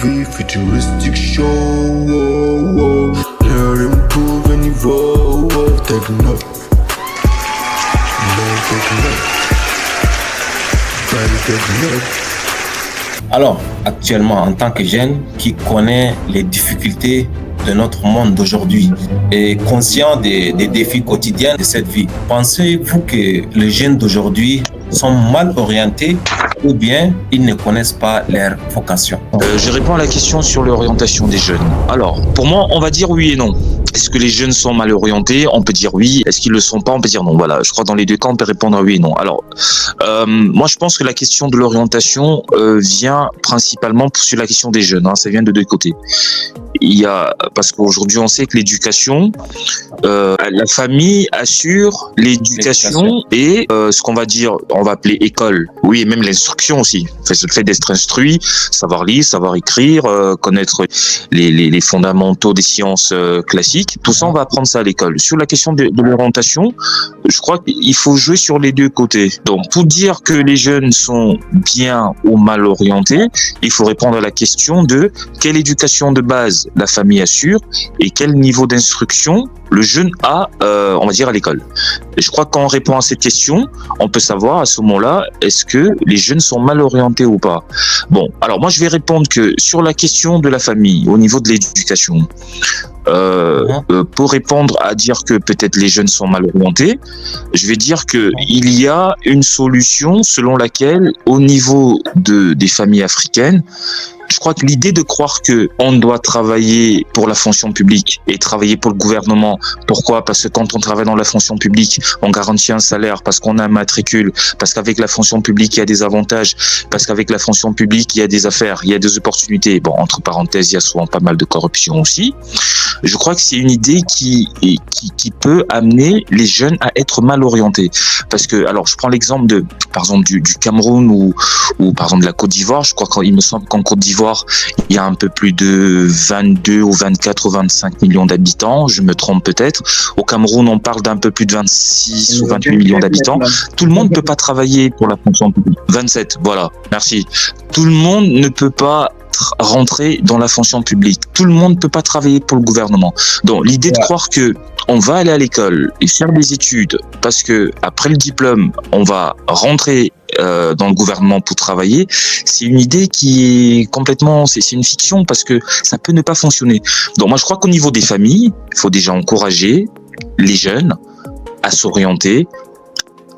movie, futuristic show. Learn, improve and evolve. Taking up. Taking up. Taking up. Alors, actuellement, en tant que jeune qui connaît les difficultés de notre monde d'aujourd'hui et conscient des défis quotidiens de cette vie, pensez-vous que les jeunes d'aujourd'hui sont mal orientés ou bien ils ne connaissent pas leur vocation? Je réponds à la question sur l'orientation des jeunes. Alors, pour moi, on va dire oui et non. Est-ce que les jeunes sont mal orientés? On peut dire oui. Est-ce qu'ils le sont pas? On peut dire non. Voilà, je crois que dans les deux cas, on peut répondre oui et non. Alors, moi, je pense que la question de l'orientation vient principalement sur la question des jeunes. Ça vient de deux côtés. Parce qu'aujourd'hui, on sait que l'éducation, la famille assure l'éducation et ce qu'on va dire, on va appeler école. Oui, et même l'instruction aussi. Le fait d'être instruit, savoir lire, savoir écrire, connaître les fondamentaux des sciences classiques. Tout ça, on va apprendre ça à l'école. Sur la question de l'orientation, je crois qu'il faut jouer sur les deux côtés. Donc, pour dire que les jeunes sont bien ou mal orientés, il faut répondre à la question de quelle éducation de base la famille assure et quel niveau d'instruction le jeune a, on va dire, à l'école. Et je crois que quand on répond à cette question, on peut savoir à ce moment-là, est-ce que les jeunes sont mal orientés ou pas? Bon, alors moi je vais répondre que sur la question de la famille, au niveau de l'éducation, pour répondre à dire que peut-être les jeunes sont mal orientés, je vais dire que il y a une solution selon laquelle, au niveau des familles africaines, je crois que l'idée de croire que on doit travailler pour la fonction publique et travailler pour le gouvernement, pourquoi? Parce que quand on travaille dans la fonction publique, on garantit un salaire, parce qu'on a un matricule, parce qu'avec la fonction publique, il y a des avantages, parce qu'avec la fonction publique, il y a des affaires, il y a des opportunités. Bon, entre parenthèses, il y a souvent pas mal de corruption aussi. Je crois que c'est une idée qui peut amener les jeunes à être mal orientés. Parce que, alors, je prends l'exemple par exemple, du Cameroun ou par exemple de la Côte d'Ivoire. Je crois qu'il me semble qu'en Côte d'Ivoire, il y a un peu plus de 22 ou 24 ou 25 millions d'habitants. Je me trompe peut-être. Au Cameroun, on parle d'un peu plus de 26 ou 28 millions d'habitants. Tout le monde ne peut pas travailler pour la fonction publique. 27, voilà. Merci. Tout le monde ne peut pas rentrer dans la fonction publique. Tout le monde ne peut pas travailler pour le gouvernement. Donc, l'idée de croire que on va aller à l'école et faire des études parce que après le diplôme, on va rentrer dans le gouvernement pour travailler, c'est une idée qui est complètement, c'est une fiction parce que ça peut ne pas fonctionner. Donc, moi, je crois qu'au niveau des familles, il faut déjà encourager les jeunes à s'orienter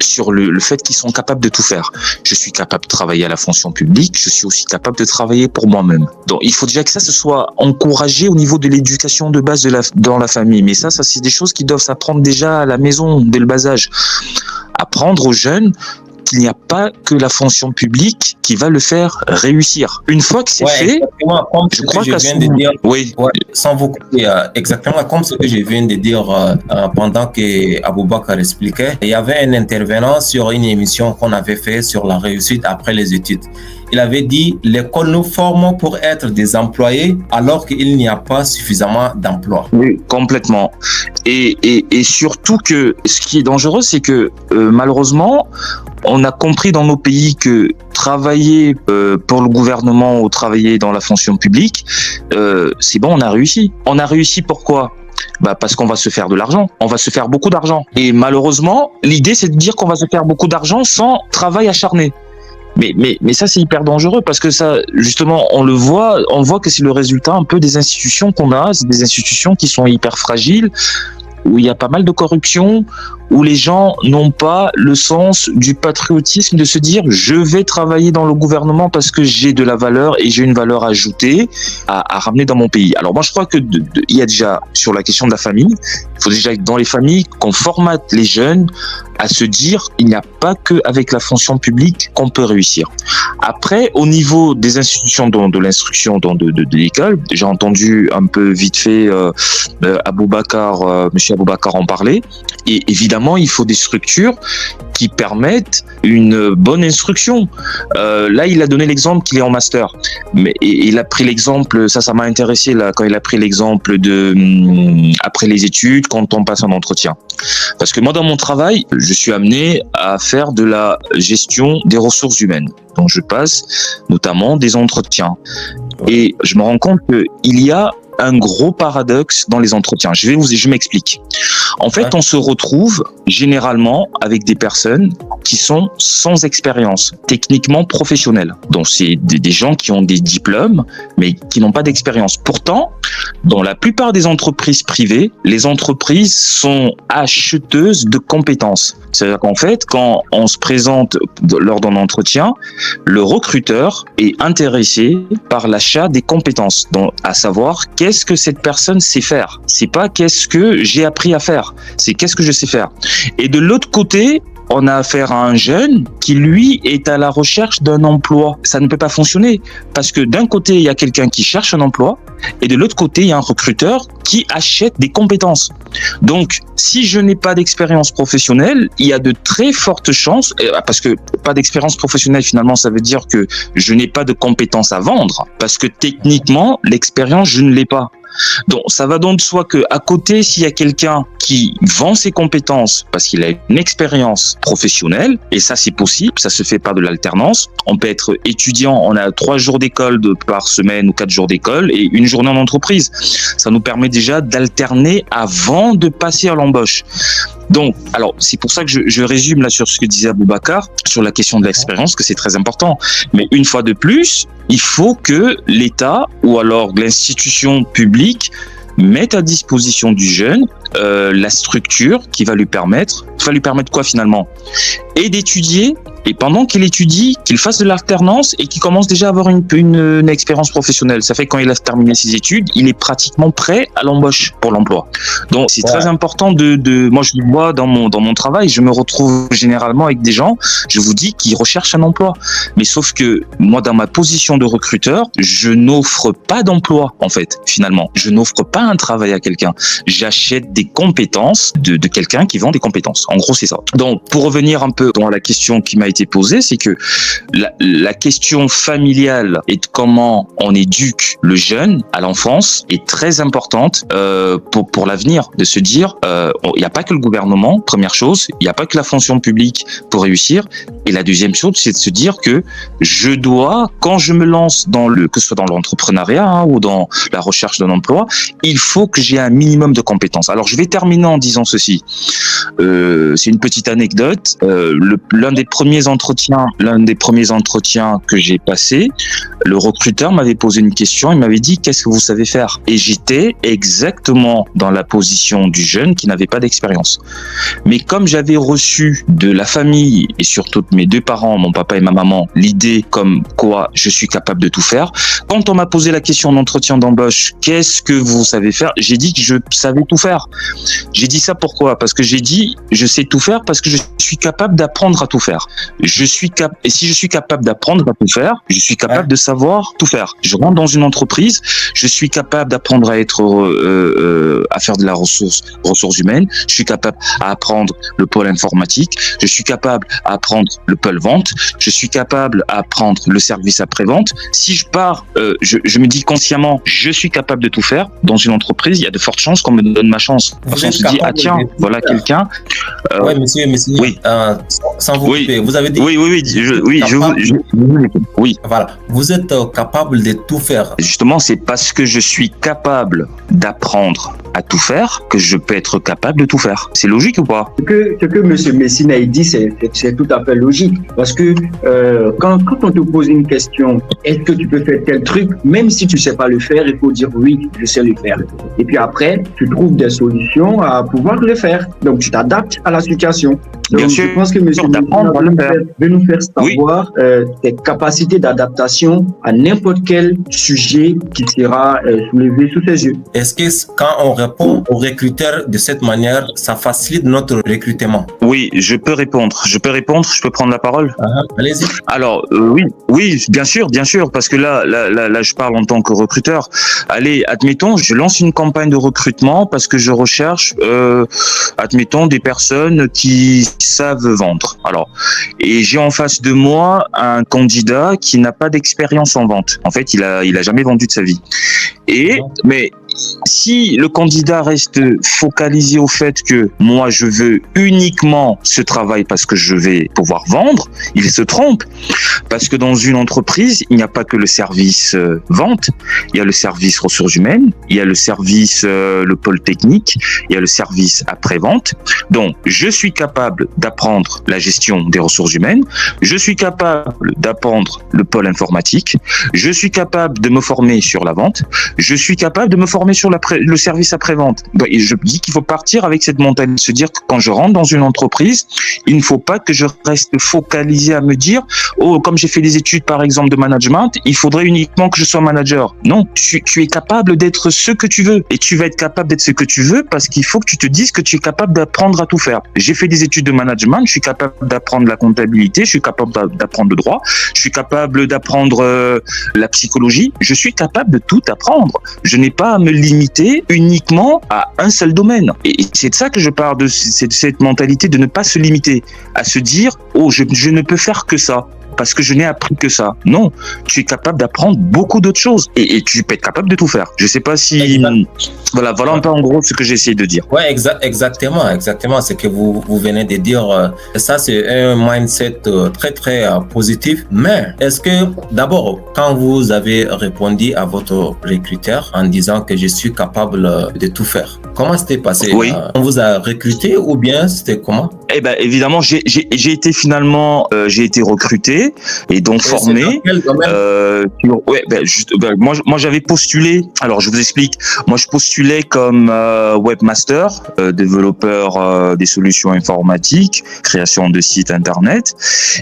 sur le fait qu'ils sont capables de tout faire. Je suis capable de travailler à la fonction publique, je suis aussi capable de travailler pour moi-même. Donc, il faut déjà que ça se soit encouragé au niveau de l'éducation de base dans la famille. Mais ça c'est des choses qui doivent s'apprendre déjà à la maison, dès le bas âge. Apprendre aux jeunes qu'il n'y a pas que la fonction publique qui va le faire réussir. Une fois que c'est fait, je crois que je viens de dire, oui, sans vous couper, exactement comme ce que je viens de dire pendant que Aboubakar expliquait, il y avait un intervenant sur une émission qu'on avait fait sur la réussite après les études. Il avait dit, l'école nous forme pour être des employés alors qu'il n'y a pas suffisamment d'emplois. Oui, complètement. Et surtout que ce qui est dangereux, c'est que malheureusement, on a compris dans nos pays que travailler pour le gouvernement ou travailler dans la fonction publique, c'est bon, on a réussi. On a réussi pourquoi ? Parce qu'on va se faire de l'argent. On va se faire beaucoup d'argent. Et malheureusement, l'idée, c'est de dire qu'on va se faire beaucoup d'argent sans travail acharné. Mais ça, c'est hyper dangereux parce que ça, justement, on voit que c'est le résultat un peu des institutions qu'on a. C'est des institutions qui sont hyper fragiles, où il y a pas mal de corruption, où les gens n'ont pas le sens du patriotisme de se dire je vais travailler dans le gouvernement parce que j'ai de la valeur et j'ai une valeur ajoutée à ramener dans mon pays. Alors moi je crois que il y a déjà sur la question de la famille, il faut déjà que dans les familles qu'on formate les jeunes à se dire il n'y a pas que avec la fonction publique qu'on peut réussir. Après au niveau des institutions de l'instruction de l'école, j'ai entendu un peu vite fait Monsieur Aboubakar en parler. Et évidemment, il faut des structures qui permettent une bonne instruction. Là, il a donné l'exemple qu'il est en master, mais il a pris l'exemple, ça m'a intéressé là quand il a pris l'exemple de après les études, quand on passe un entretien. Parce que moi, dans mon travail, je suis amené à faire de la gestion des ressources humaines. Donc, je passe notamment des entretiens. Et je me rends compte qu'il y a un gros paradoxe dans les entretiens. Je m'explique. En fait, on se retrouve généralement avec des personnes qui sont sans expérience, techniquement professionnelle. Donc, c'est des gens qui ont des diplômes, mais qui n'ont pas d'expérience. Pourtant, dans la plupart des entreprises privées, les entreprises sont acheteuses de compétences. C'est-à-dire qu'en fait, quand on se présente lors d'un entretien, le recruteur est intéressé par l'achat des compétences, donc à savoir qu'est-ce que cette personne sait faire. C'est pas qu'est-ce que j'ai appris à faire, c'est qu'est-ce que je sais faire. Et de l'autre côté, on a affaire à un jeune qui, lui, est à la recherche d'un emploi. Ça ne peut pas fonctionner parce que d'un côté, il y a quelqu'un qui cherche un emploi et de l'autre côté, il y a un recruteur qui achète des compétences. Donc, si je n'ai pas d'expérience professionnelle, il y a de très fortes chances, parce que pas d'expérience professionnelle, finalement, ça veut dire que je n'ai pas de compétences à vendre parce que techniquement, l'expérience, je ne l'ai pas. Donc, ça va donc de soi que à côté, s'il y a quelqu'un qui vend ses compétences parce qu'il a une expérience professionnelle, et ça c'est possible, ça se fait par de l'alternance. On peut être étudiant, on a 3 jours d'école par semaine ou 4 jours d'école et une journée en entreprise. Ça nous permet déjà d'alterner avant de passer à l'embauche. Donc, alors, c'est pour ça que je résume là sur ce que disait Aboubacar, sur la question de l'expérience, que c'est très important. Mais une fois de plus, il faut que l'État ou alors l'institution publique mette à disposition du jeune la structure qui va lui permettre quoi finalement? Et d'étudier, et pendant qu'il étudie, qu'il fasse de l'alternance et qu'il commence déjà à avoir une expérience professionnelle. Ça fait que quand il a terminé ses études, il est pratiquement prêt à l'embauche pour l'emploi. Donc c'est très important moi je le vois dans mon travail, je me retrouve généralement avec des gens, je vous dis, qui recherchent un emploi. Mais sauf que moi, dans ma position de recruteur, je n'offre pas d'emploi en fait, finalement. Je n'offre pas un travail à quelqu'un. J'achète des compétences de quelqu'un qui vend des compétences. En gros, c'est ça. Donc, pour revenir un peu dans la question qui m'a été posée, c'est que la question familiale et de comment on éduque le jeune à l'enfance est très importante pour l'avenir, de se dire, il n'y a pas que le gouvernement, première chose, il n'y a pas que la fonction publique pour réussir. Et la deuxième chose, c'est de se dire que je dois, quand je me lance que ce soit dans l'entrepreneuriat ou dans la recherche d'un emploi, il faut que j'ai un minimum de compétences. Alors, je vais terminer en disant ceci. C'est une petite anecdote. L'un des premiers entretiens que j'ai passé, le recruteur m'avait posé une question. Il m'avait dit, qu'est-ce que vous savez faire? Et j'étais exactement dans la position du jeune qui n'avait pas d'expérience. Mais comme j'avais reçu de la famille et surtout de mes 2 parents, mon papa et ma maman, l'idée comme quoi je suis capable de tout faire, quand on m'a posé la question en entretien d'embauche, qu'est-ce que vous savez faire? J'ai dit que je savais tout faire. J'ai dit ça pourquoi? Parce que j'ai dit, je sais tout faire parce que je suis capable d'apprendre à tout faire. Et si je suis capable d'apprendre à tout faire, je suis capable de savoir tout faire. Je rentre dans une entreprise, je suis capable d'apprendre à faire de la ressources humaines, je suis capable à apprendre le pôle informatique, je suis capable à apprendre le pôle vente, je suis capable à apprendre le service après-vente. Si je pars, je me dis consciemment, je suis capable de tout faire dans une entreprise, il y a de fortes chances qu'on me donne ma chance. Parce qu'on se dit, ah tiens, voilà quelqu'un. Oui, monsieur, oui. Sans vous couper, vous avez dit... Oui. Voilà, vous êtes capable de tout faire. Justement, c'est parce que je suis capable d'apprendre à tout faire que je peux être capable de tout faire. C'est logique ou pas? Ce que M. Messina a dit, c'est tout à fait logique. Parce que quand on te pose une question, est-ce que tu peux faire tel truc, même si tu ne sais pas le faire, il faut dire oui, je sais le faire. Et puis après, tu trouves des solutions à pouvoir le faire. Donc, tu t'adaptes à la situation. Donc, bien sûr, je pense que M. Messina veut nous faire savoir tes capacités d'adaptation à n'importe quel sujet qui sera soulevé sous ses yeux. Est-ce que quand on réponds aux recruteurs de cette manière, ça facilite notre recrutement. Oui, je peux répondre. Je peux prendre la parole. Allez-y. Alors, oui, bien sûr, parce que là, je parle en tant que recruteur. Allez, admettons, je lance une campagne de recrutement parce que je recherche, admettons, des personnes qui savent vendre. Alors, et j'ai en face de moi un candidat qui n'a pas d'expérience en vente. En fait, il a jamais vendu de sa vie. Mais si le candidat reste focalisé au fait que moi je veux uniquement ce travail parce que je vais pouvoir vendre, il se trompe. Parce que dans une entreprise, il n'y a pas que le service vente, il y a le service ressources humaines, il y a le service le pôle technique, il y a le service après-vente. Donc, je suis capable d'apprendre la gestion des ressources humaines, je suis capable d'apprendre le pôle informatique, je suis capable de me former sur la vente, je suis capable de me former sur le service après-vente. Et je dis qu'il faut partir avec cette mentalité, se dire que quand je rentre dans une entreprise, il ne faut pas que je reste focalisé à me dire « Oh, comme j'ai fait des études par exemple de management, il faudrait uniquement que je sois manager. » Non, tu es capable d'être ce que tu veux. Et tu vas être capable d'être ce que tu veux parce qu'il faut que tu te dises que tu es capable d'apprendre à tout faire. J'ai fait des études de management, je suis capable d'apprendre la comptabilité, je suis capable d'apprendre le droit, je suis capable d'apprendre la psychologie, je suis capable de tout apprendre. Je n'ai pas à me limiter uniquement à un seul domaine. Et c'est de ça que je parle, de cette mentalité de ne pas se limiter, à se dire « Oh, je ne peux faire que ça. » parce que je n'ai appris que ça. Non, tu es capable d'apprendre beaucoup d'autres choses et tu peux être capable de tout faire. Je sais pas si... Voilà un peu en gros ce que j'ai essayé de dire. Ouais, exactement. Ce que vous venez de dire. Ça, c'est un mindset très, très positif. Mais est-ce que, d'abord, quand vous avez répondu à votre recruteur en disant que je suis capable de tout faire, comment c'était passé? Oui. On vous a recruté ou bien c'était comment? Eh ben, évidemment, j'ai été finalement, j'ai été recruté et donc formé. Moi j'avais postulé. Alors je vous explique. Moi je postulais comme webmaster, développeur des solutions informatiques, création de sites internet,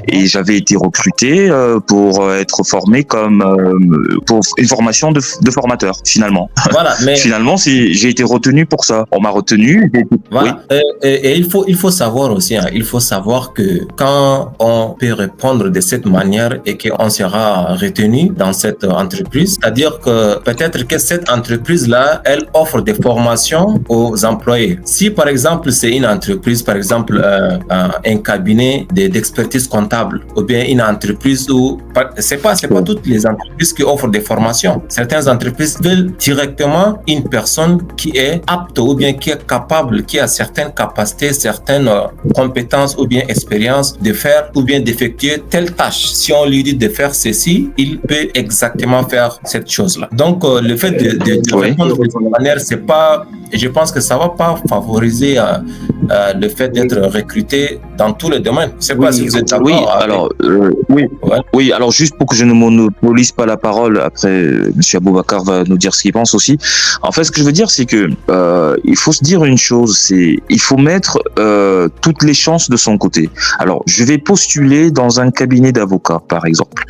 et j'avais été recruté pour être formé comme pour une formation de formateur finalement. Voilà. Mais finalement j'ai été retenu pour ça. On m'a retenu. Voilà. Oui. Et il faut savoir aussi. Il faut savoir que quand on peut répondre de cette manière et qu'on sera retenu dans cette entreprise, c'est-à-dire que peut-être que cette entreprise-là, elle offre des formations aux employés. Si par exemple c'est une entreprise, par exemple un cabinet d'expertise comptable, ou bien une entreprise où c'est pas toutes les entreprises qui offrent des formations. Certaines entreprises veulent directement une personne qui est apte ou bien qui est capable, qui a certaines capacités, certaines compétences ou bien expériences de faire ou bien d'effectuer telle tâche. Si on lui dit de faire ceci, il peut exactement faire cette chose-là. Donc, le fait de répondre de cette manière, c'est pas, je pense que ça va pas favoriser le fait d'être recruté dans tous les domaines. Je sais pas si vous êtes d'accord. Oui, alors, oui, alors juste pour que je ne monopolise pas la parole, après, monsieur Aboubacar va nous dire ce qu'il pense aussi. En fait, ce que je veux dire, c'est que il faut se dire une chose, c'est il faut mettre toutes les chances de son côté. Alors, je vais postuler dans un cabinet d'avocats, par exemple.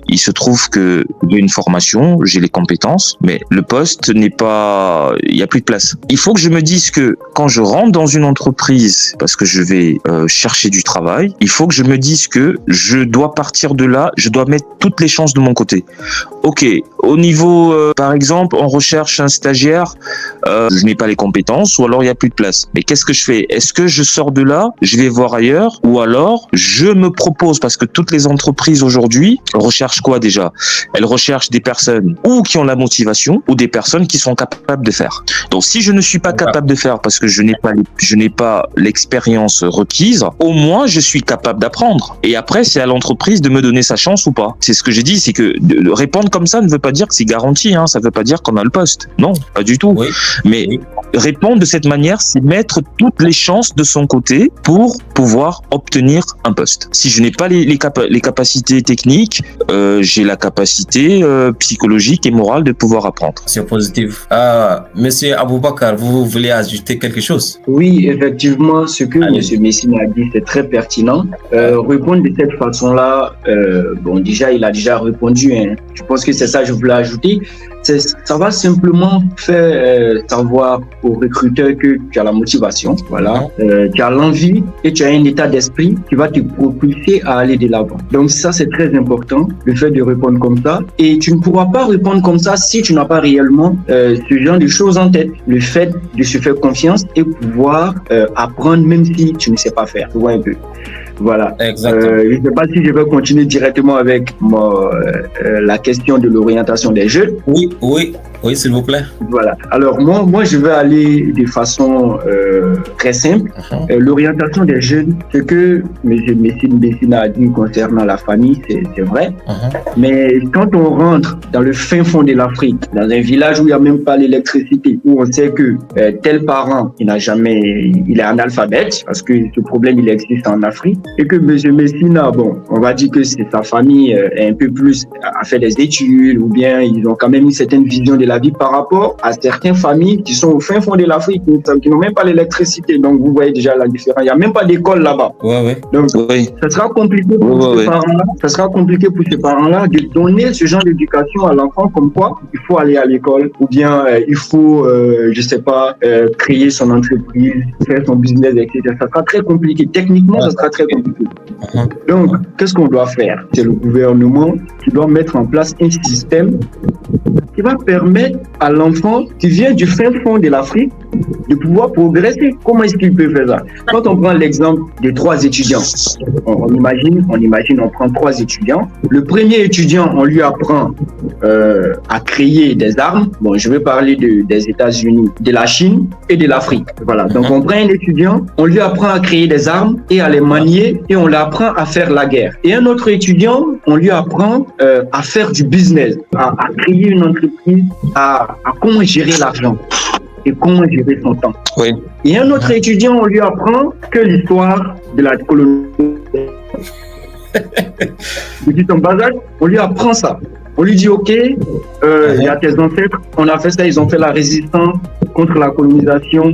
Il se trouve que j'ai une formation, j'ai les compétences, mais le poste n'est pas, il n'y a plus de place. Il faut que je me dise que quand je rentre dans une entreprise, parce que je vais chercher du travail, il faut que je me dise que je dois partir de là, je dois mettre toutes les chances de mon côté. Ok, au niveau, par exemple, on recherche un stagiaire, je n'ai pas les compétences, ou alors il n'y a plus de place. Mais qu'est-ce que je fais? Est-ce que je sors de là, je vais voir ailleurs, ou alors je me propose, parce que toutes les entreprises aujourd'hui recherchent quoi déjà? Elles recherchent des personnes ou qui ont la motivation, ou des personnes qui sont capables de faire. Donc si je ne suis pas capable de faire parce que je n'ai pas l'expérience requise, au moins je suis capable d'apprendre. Et après, c'est à l'entreprise de me donner sa chance ou pas. C'est ce que j'ai dit, c'est que répondre comme ça ne veut pas dire que c'est garanti, hein. Ça ne veut pas dire qu'on a le poste. Non, pas du tout. Oui. Mais répondre de cette manière, c'est mettre toutes les chances de son côté pour pouvoir obtenir un poste. Si je n'ai pas les capacités techniques, j'ai la capacité psychologique et morale de pouvoir apprendre. C'est positif. Monsieur Aboubacar, vous voulez ajouter quelque chose? Oui, effectivement, ce que M. Messine a dit, c'est très pertinent. Répondre de cette façon-là, bon, déjà, il a déjà répondu. Hein. Je pense que c'est ça que je voulais ajouter. ça va simplement faire savoir aux recruteurs que tu as la motivation, voilà, tu as l'envie et tu as un état d'esprit qui va te propulser à aller de l'avant. Donc ça, c'est très important, le fait de répondre comme ça. Et tu ne pourras pas répondre comme ça si tu n'as pas réellement ce genre de choses en tête. Le fait de se faire confiance et pouvoir apprendre même si tu ne sais pas faire. Tu vois un peu. Voilà. Exactement. Je ne sais pas si je vais continuer directement avec la question de l'orientation des jeunes. Oui, s'il vous plaît. Voilà. Alors moi, je vais aller de façon très simple. L'orientation des jeunes, ce que M. Messina a dit concernant la famille, c'est vrai. Mais quand on rentre dans le fin fond de l'Afrique, dans un village où il n'y a même pas l'électricité, où on sait que tel parent, il est analphabète, parce que ce problème, il existe en Afrique, et que M. Messina, bon, on va dire que sa famille est un peu plus, a fait des études, ou bien ils ont quand même une certaine vision de la vie par rapport à certaines familles qui sont au fin fond de l'Afrique, qui n'ont même pas l'électricité. Donc, vous voyez déjà la différence. Il n'y a même pas d'école là-bas. Donc, ça sera compliqué pour ces parents-là. Ça sera compliqué pour ces parents-là de donner ce genre d'éducation à l'enfant comme quoi il faut aller à l'école ou bien il faut, je sais pas, créer son entreprise, faire son business, etc. Ça sera très compliqué. Techniquement, ça sera très compliqué. Donc, qu'est-ce qu'on doit faire? C'est le gouvernement qui doit mettre en place un système qui va permettre à l'enfant qui vient du fin fond de l'Afrique de pouvoir progresser. Comment est-ce qu'il peut faire ça? Quand on prend l'exemple de 3 étudiants, on imagine, on prend 3 étudiants. Le premier étudiant, on lui apprend à créer des armes. Bon, je vais parler des États-Unis, de la Chine et de l'Afrique. Voilà. Donc, on prend un étudiant, on lui apprend à créer des armes et à les manier et on l'apprend à faire la guerre. Et un autre étudiant, on lui apprend à faire du business, à créer une entreprise, à comment gérer l'argent et comment gérer son temps. Et un autre étudiant, on lui apprend que l'histoire de la colonisation. Depuis son bas âge, on lui apprend ça. On lui dit, OK, il y a tes ancêtres, on a fait ça, ils ont fait la résistance contre la colonisation,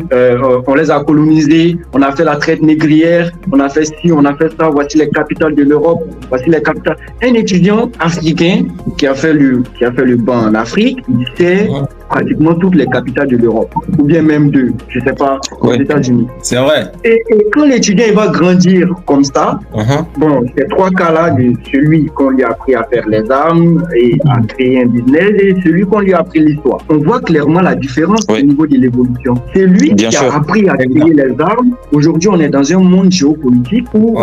on les a colonisés, on a fait la traite négrière, on a fait ci, on a fait ça, voici les capitales de l'Europe, voici les capitales. Un étudiant africain qui a fait le banc en Afrique, il sait pratiquement toutes les capitales de l'Europe, ou bien même je sais pas, aux États-Unis. C'est vrai. Et quand l'étudiant il va grandir comme ça, bon, ces 3 cas-là, de celui qu'on lui a appris à faire les armes et à créer un business et celui qu'on lui a appris l'histoire. On voit clairement la différence au niveau de l'évolution. C'est lui qui a appris à créer les armes. Aujourd'hui, on est dans un monde géopolitique où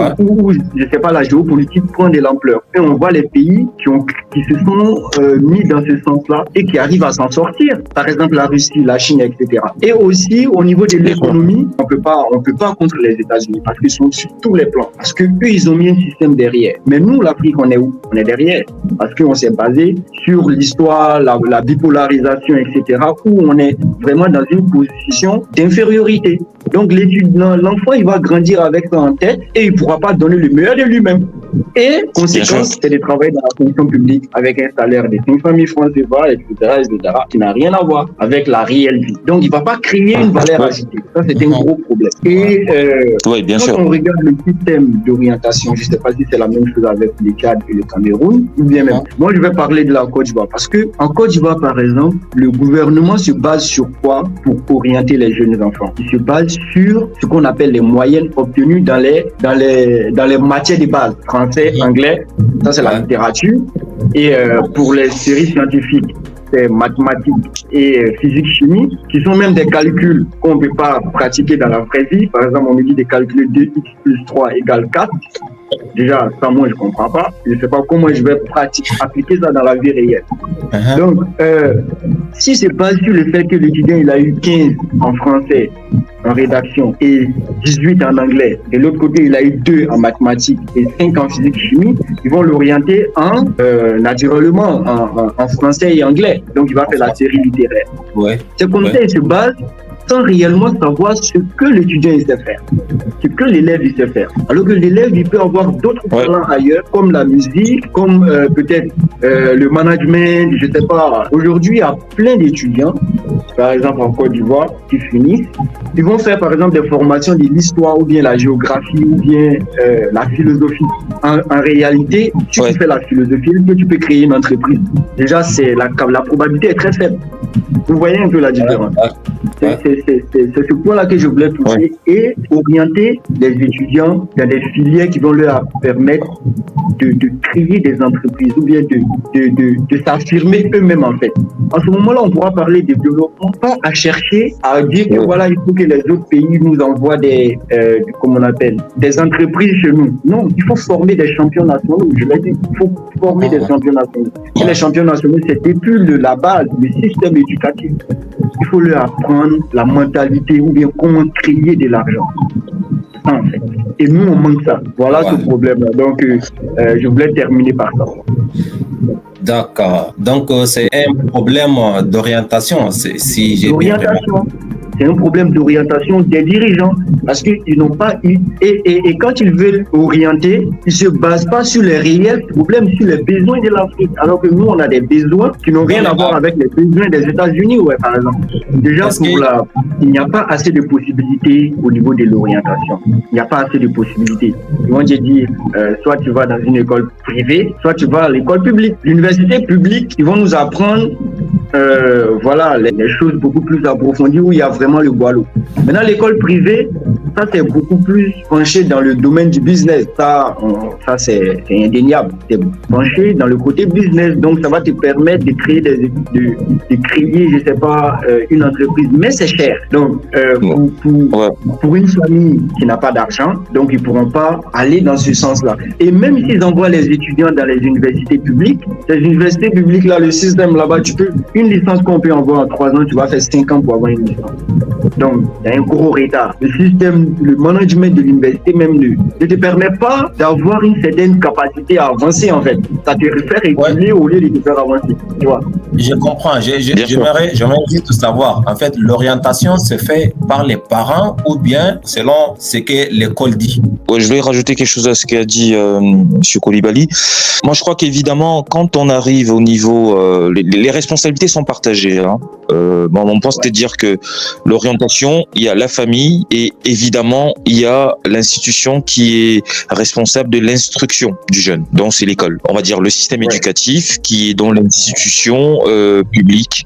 je sais pas, la géopolitique prend de l'ampleur. Et on voit les pays qui se sont mis dans ce sens-là et qui arrivent à s'en sortir. Par exemple, la Russie, la Chine, etc. Et aussi, au niveau de l'économie, on peut pas contre les États-Unis parce qu'ils sont sur tous les plans. Parce que eux, ils ont mis un système derrière. Mais nous, l'Afrique, on est où? On est derrière. Parce qu'on s'est basé sur l'histoire, la bipolarisation, etc. où on est vraiment dans une position d'infériorité. Donc, l'enfant, il va grandir avec ça en tête et il pourra pas donner le meilleur de lui-même. Et, conséquence, c'est de travailler dans la fonction publique avec un salaire de 500 000 francs CFA, etc., qui n'a rien à voir avec la réelle vie. Donc, il va pas créer une valeur ajoutée. Ça, c'est un gros problème. Et quand on regarde le système d'orientation, je sais pas si c'est la même chose avec le Tchad et le Cameroun, ou bien même. Moi, je vais parler de la Côte d'Ivoire parce que en Côte d'Ivoire, par exemple, le gouvernement se base sur quoi pour orienter les jeunes enfants? Il se base sur ce qu'on appelle les moyennes obtenues dans les matières de base, français, anglais, ça c'est la littérature. Et pour les séries scientifiques, c'est mathématiques et physique, chimie, qui sont même des calculs qu'on ne peut pas pratiquer dans la vraie vie. Par exemple, on nous dit de calculer 2x plus 3 égale 4. Déjà, ça, moi, je ne comprends pas. Je ne sais pas comment je vais appliquer ça dans la vie réelle. Donc, si c'est pas sur le fait que l'étudiant, il a eu 15 en français, en rédaction, et 18 en anglais, et de l'autre côté, il a eu 2 en mathématiques et 5 en physique, chimie, ils vont l'orienter naturellement en français et anglais. Donc, il va faire la série littéraire. C'est comme ça, il se base sans réellement savoir ce que l'étudiant il sait faire, ce que l'élève il sait faire. Alors que l'élève il peut avoir d'autres talents ailleurs, comme la musique, comme peut-être le management, je sais pas. Aujourd'hui, il y a plein d'étudiants, par exemple en Côte d'Ivoire, qui finissent. Ils vont faire par exemple des formations de l'histoire ou bien la géographie ou bien la philosophie. En réalité, si tu fais la philosophie, tu peux créer une entreprise. Déjà, la probabilité est très faible. Vous voyez un peu la différence. C'est ce point-là que je voulais toucher et orienter les étudiants dans des filières qui vont leur permettre de créer des entreprises ou bien de s'affirmer eux-mêmes en fait. En ce moment-là, on pourra parler de développement, pas à chercher à dire que voilà, il faut que les autres pays nous envoient des entreprises chez nous. Non, il faut former des champions nationaux. Je l'ai dit, il faut former des champions nationaux. Et les champions nationaux, c'était plus de la base, le système éducatif. Il faut leur apprendre la mentalité ou bien comment créer de l'argent. En fait. Et nous, on manque ça. Voilà ce problème-là. Donc, je voulais terminer par ça. D'accord. Donc, c'est un problème d'orientation, si j'ai bien compris. C'est un problème d'orientation des dirigeants parce qu'ils n'ont pas eu. Et quand ils veulent orienter, ils ne se basent pas sur les réels problèmes, sur les besoins de l'Afrique. Alors que nous, on a des besoins qui n'ont rien à voir avec les besoins des États-Unis, par exemple. Déjà, il n'y a pas assez de possibilités au niveau de l'orientation. Il n'y a pas assez de possibilités. Ils vont te dire, soit tu vas dans une école privée, soit tu vas à l'école publique. L'université publique, ils vont nous apprendre les choses beaucoup plus approfondies où il y a vraiment le boileau. Maintenant, l'école privée, ça c'est beaucoup plus penché dans le domaine du business. Ça c'est indéniable. C'est penché dans le côté business. Donc, ça va te permettre de créer je sais pas, une entreprise. Mais c'est cher. Donc, pour une famille qui n'a pas d'argent, donc ils pourront pas aller dans ce sens-là. Et même s'ils envoient les étudiants dans les universités publiques, ces universités publiques là, le système là-bas, une licence qu'on peut avoir en 3 ans, tu vas faire 5 ans pour avoir une licence. Donc, il y a un gros retard. Le système, le management de l'université même ne te permet pas d'avoir une certaine capacité à avancer en fait. Ça te fait reculer au lieu de te faire avancer. Tu vois? Je comprends. J'aimerais juste savoir, en fait, l'orientation se fait par les parents ou bien selon ce que l'école dit? Je vais rajouter quelque chose à ce qu'a dit M. Coulibaly. Moi, je crois qu'évidemment, quand on arrive au niveau... les responsabilités sont partagées. Hein. On pense dire que l'orientation, il y a la famille et évidemment, il y a l'institution qui est responsable de l'instruction du jeune. Donc, c'est l'école. On va dire le système éducatif qui est dans l'institution publique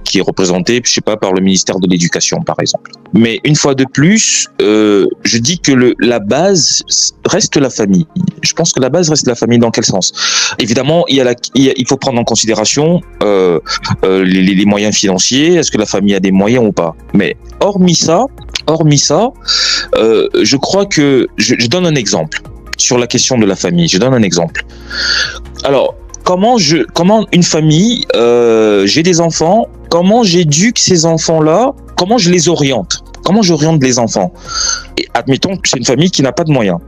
qui est représentée, je sais pas, par le ministère de l'Éducation, par exemple. Mais une fois de plus, je dis que la base reste la famille. Je pense que la base reste la famille. Dans quel sens? Évidemment, il faut prendre en considération les moyens financiers. Est-ce que la famille a des moyens ou pas? Mais hormis ça, je crois que je donne un exemple sur la question de la famille. Je donne un exemple. Alors, comment une famille, j'ai des enfants, comment j'éduque ces enfants-là, comment je les oriente, comment j'oriente les enfants. Et admettons que c'est une famille qui n'a pas de moyens.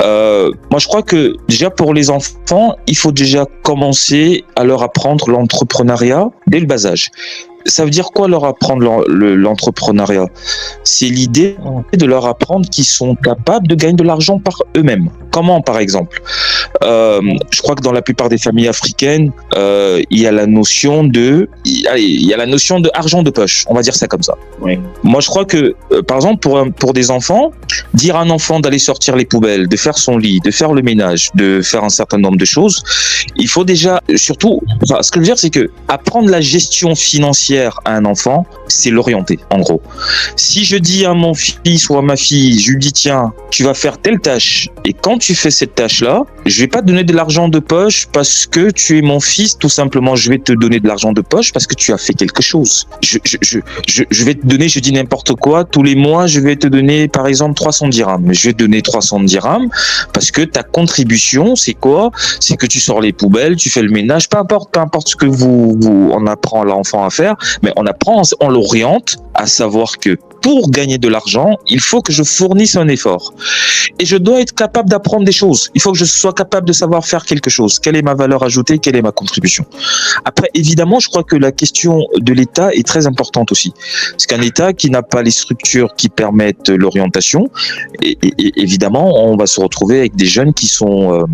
Moi, je crois que déjà pour les enfants, il faut déjà commencer à leur apprendre l'entrepreneuriat dès le bas âge. Ça veut dire quoi leur apprendre l'entrepreneuriat? C'est l'idée de leur apprendre qu'ils sont capables de gagner de l'argent par eux-mêmes. Comment, par exemple? Je crois que dans la plupart des familles africaines, il y a la notion de argent de poche. On va dire ça comme ça. Oui. Moi, je crois que, par exemple, pour des enfants, dire à un enfant d'aller sortir les poubelles, de faire son lit, de faire le ménage, de faire un certain nombre de choses, il faut déjà, surtout, ce que je veux dire, c'est que apprendre la gestion financière à un enfant, c'est l'orienter, en gros. Si je dis à mon fils ou à ma fille, je lui dis, tiens, tu vas faire telle tâche, et quand tu fais cette tâche-là, je vais pas te donner de l'argent de poche parce que tu es mon fils, tout simplement, je vais te donner de l'argent de poche parce que tu as fait quelque chose. Je vais te donner, je dis n'importe quoi, tous les mois, je vais te donner, par exemple, 300 dirhams. Je vais te donner 300 dirhams parce que ta contribution, c'est quoi? C'est que tu sors les poubelles, tu fais le ménage, peu importe ce que on apprend à l'enfant à faire, mais on l'oriente à savoir que pour gagner de l'argent, il faut que je fournisse un effort. Et je dois être capable d'apprendre des choses. Il faut que je sois capable de savoir faire quelque chose. Quelle est ma valeur ajoutée? Quelle est ma contribution? Après, évidemment, je crois que la question de l'État est très importante aussi. Parce qu'un État qui n'a pas les structures qui permettent l'orientation, et évidemment, on va se retrouver avec des jeunes qui sont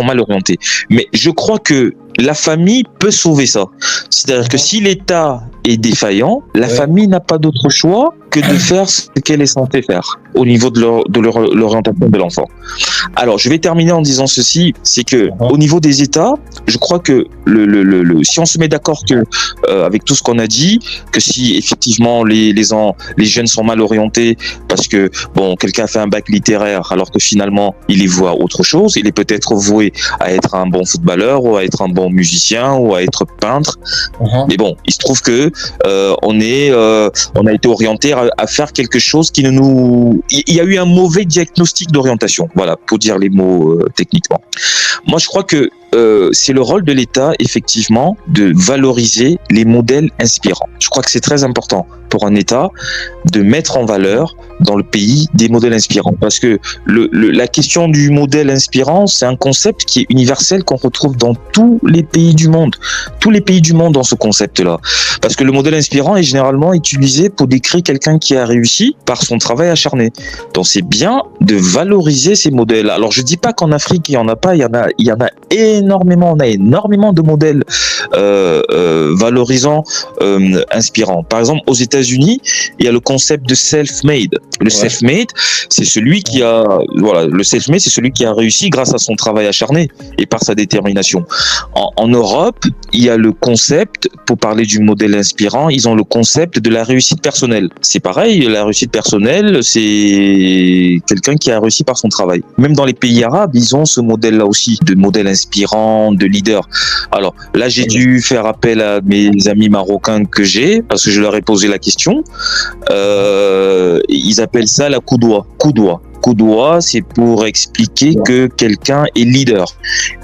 mal orientés. Mais je crois que la famille peut sauver ça. C'est-à-dire que si l'État est défaillant, la famille n'a pas d'autre choix que de faire ce qu'elle est censée faire au niveau de l'orientation de l'enfant. Alors, je vais terminer en disant ceci, c'est que au niveau des États, je crois que si on se met d'accord que avec tout ce qu'on a dit, que si effectivement les jeunes sont mal orientés parce que bon, quelqu'un a fait un bac littéraire alors que finalement il y voit autre chose, il est peut-être voué à être un bon footballeur ou à être un bon musicien ou à être peintre. Mais bon, il se trouve que on a été orienté à faire quelque chose qui ne nous... Il y a eu un mauvais diagnostic d'orientation, voilà, pour dire les mots techniquement. Moi, je crois que c'est le rôle de l'État, effectivement, de valoriser les modèles inspirants. Je crois que c'est très important pour un État de mettre en valeur dans le pays des modèles inspirants. Parce que la question du modèle inspirant, c'est un concept qui est universel, qu'on retrouve dans tous les pays du monde. Tous les pays du monde ont ce concept-là. Parce que le modèle inspirant est généralement utilisé pour décrire quelqu'un qui a réussi par son travail acharné. Donc c'est bien de valoriser ces modèles. Alors je dis pas qu'en Afrique il y en a pas, il y en a énormément. On a énormément de modèles valorisants, inspirants. Par exemple, aux États-Unis, il y a le concept de self-made. Le self-made, c'est celui qui a, le self-made, c'est celui qui a réussi grâce à son travail acharné et par sa détermination. En Europe, il y a le concept, pour parler du modèle inspirant, ils ont le concept de la réussite personnelle. C'est pareil, la réussite personnelle, c'est quelqu'un qui a réussi par son travail. Même dans les pays arabes, ils ont ce modèle-là aussi, de modèle inspirant, de leader. Alors là, j'ai dû faire appel à mes amis marocains que j'ai, parce que je leur ai posé la question. Ils appellent ça la koudoua. Koudoua, c'est pour expliquer que quelqu'un est leader.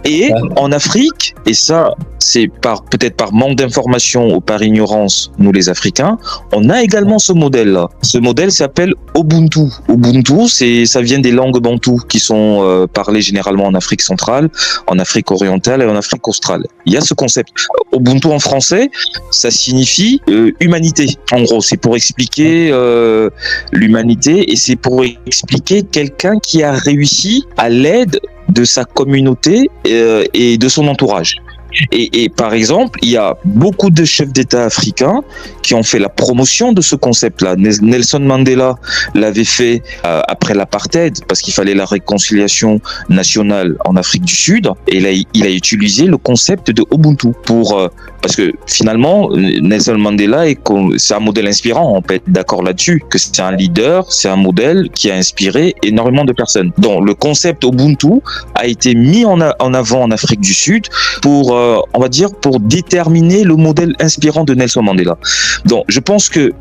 Et en Afrique, et ça, c'est peut-être par manque d'information ou par ignorance, nous les Africains, on a également ce modèle-là. Ce modèle s'appelle Ubuntu. Ubuntu, ça vient des langues bantoues qui sont parlées généralement en Afrique centrale, en Afrique orientale et en Afrique australe. Il y a ce concept. Ubuntu en français, ça signifie humanité. En gros, c'est pour expliquer l'humanité et c'est pour expliquer quelqu'un qui a réussi à l'aide de sa communauté et de son entourage. Et par exemple, il y a beaucoup de chefs d'État africains qui ont fait la promotion de ce concept-là. Nelson Mandela l'avait fait après l'apartheid parce qu'il fallait la réconciliation nationale en Afrique du Sud. Et là, il a utilisé le concept de Ubuntu parce que finalement, Nelson Mandela c'est un modèle inspirant. On peut être d'accord là-dessus que c'est un leader, c'est un modèle qui a inspiré énormément de personnes. Donc, le concept Ubuntu a été mis en avant en Afrique du Sud pour on va dire, pour déterminer le modèle inspirant de Nelson Mandela. Donc, je pense que,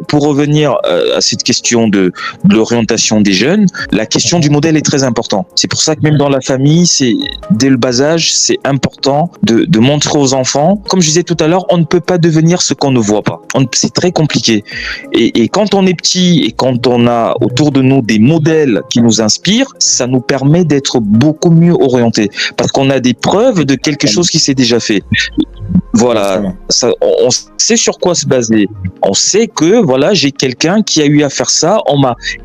pour revenir à cette question de l'orientation des jeunes, la question du modèle est très importante. C'est pour ça que même dans la famille, dès le bas âge, c'est important de montrer aux enfants. Comme je disais tout à l'heure, on ne peut pas devenir ce qu'on ne voit pas. C'est très compliqué. Et quand on est petit et quand on a autour de nous des modèles qui nous inspirent, ça nous permet d'être beaucoup mieux orientés. Parce qu'on a des preuves de quelque chose qui s'est déjà fait. Voilà, on sait sur quoi se baser. On sait que voilà, j'ai quelqu'un qui a eu à faire ça.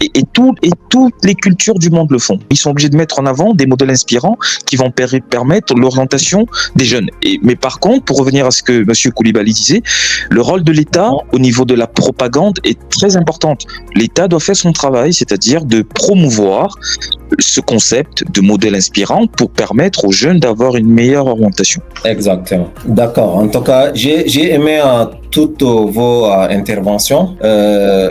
Et toutes les cultures du monde le font. Ils sont obligés de mettre en avant des modèles inspirants qui vont permettre l'orientation des jeunes. Mais par contre, pour revenir à ce que Monsieur Koulibaly disait, le rôle de l'État au niveau de la propagande est très important. L'État doit faire son travail, c'est-à-dire de promouvoir ce concept de modèle inspirant pour permettre aux jeunes d'avoir une meilleure orientation. Exactement. D'accord. En tout cas, j'ai aimé toutes vos interventions,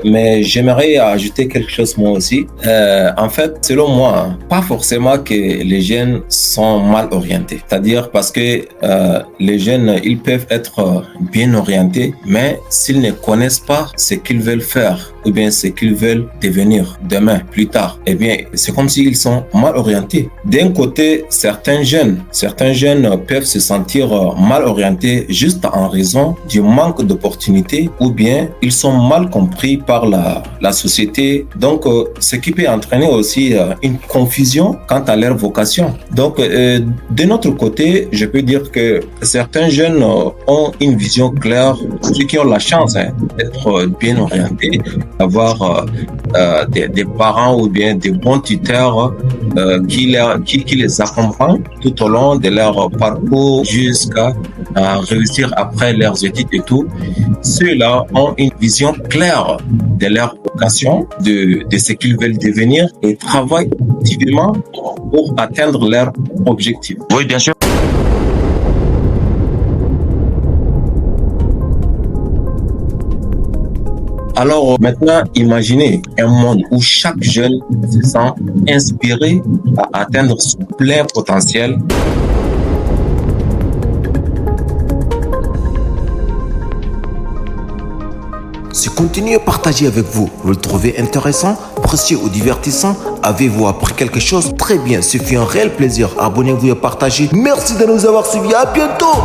mais j'aimerais ajouter quelque chose moi aussi. En fait, selon moi, pas forcément que les jeunes sont mal orientés. C'est-à-dire parce que les jeunes, ils peuvent être bien orientés, mais s'ils ne connaissent pas ce qu'ils veulent faire ou bien ce qu'ils veulent devenir demain, plus tard, eh bien, c'est comme s'ils sont mal orientés. D'un côté, certains jeunes peuvent se sentir mal orientés juste en raison du manque d'opportunités ou bien ils sont mal compris par la société. Donc, ce qui peut entraîner aussi une confusion quant à leur vocation. Donc, de notre côté, je peux dire que certains jeunes ont une vision claire, ceux qui ont la chance d'être bien orientés, d'avoir des parents ou bien des bons tuteurs qui les accompagnent tout au long de leur parcours jusqu'à réussir après leurs études et tout. Ceux-là ont une vision claire de leur vocation, de ce qu'ils veulent devenir et travaillent activement pour atteindre leur objectif. Oui, bien sûr. Alors maintenant, imaginez un monde où chaque jeune se sent inspiré à atteindre son plein potentiel. Ce contenu est partagé avec vous. Vous le trouvez intéressant, précieux ou divertissant? Avez-vous appris quelque chose? Très bien, ce fut un réel plaisir. Abonnez-vous et partagez. Merci de nous avoir suivis. À bientôt.